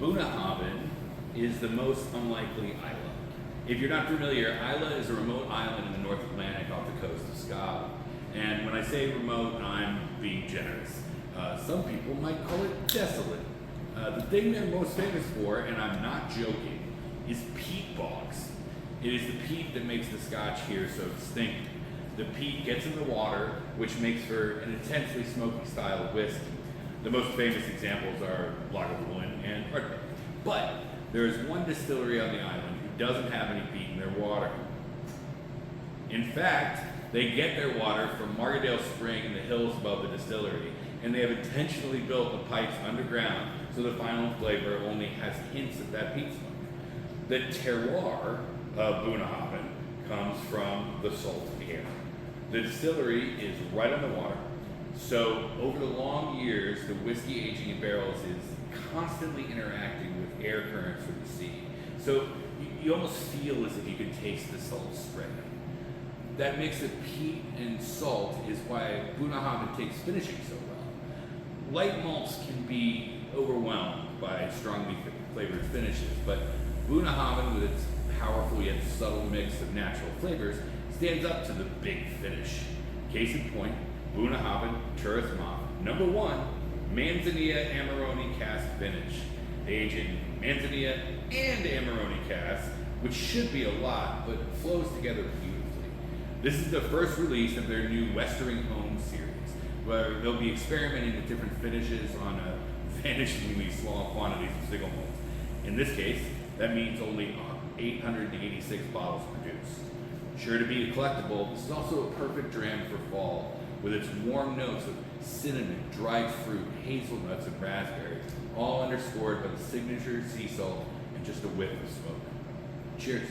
Bunnahabhain is the most unlikely island. If you're not familiar, Isla is a remote island in the North Atlantic off the coast of Scotland. And when I say remote, I'm being generous. Some people might call it desolate. The thing they're most famous for, and I'm not joking, is peat bogs. It is the peat that makes the Scotch here so distinct. The peat gets in the water, which makes for an intensely smoky style of whiskey. The most famous examples are Bunnahabhain and Bunnhabhain. But there is one distillery on the island who doesn't have any peat in their water. In fact, they get their water from Margadale Spring in the hills above the distillery, and they have intentionally built the pipes underground so the final flavor only has hints of that peat smoke. The terroir of Bunnahabhain comes from the salt air. The distillery is right on the water, so over the long years, the whiskey aging in barrels is constantly interacting with air currents from the sea. So you almost feel as if you can taste the salt spread. That mix of peat and salt is why Bunnahabhain takes finishing so well. Light malts can be overwhelmed by strongly flavored finishes, but Bunnahabhain, with its powerful yet subtle mix of natural flavors, stands up to the big finish. Case in point, Bunnahabhain Turas number 1, Manzanilla Amarone cask finish. They age in Manzanilla and Amarone cask, which should be a lot, but flows together beautifully. This is the first release of their new Westering Home series, where they'll be experimenting with different finishes on a vanishingly small quantities of single malt. In this case, that means only 886 bottles produced. Sure to be a collectible, this is also a perfect dram for fall, with its warm notes of cinnamon, dried fruit, hazelnuts, and raspberries, all underscored by the signature sea salt and just a whiff of smoke. Cheers.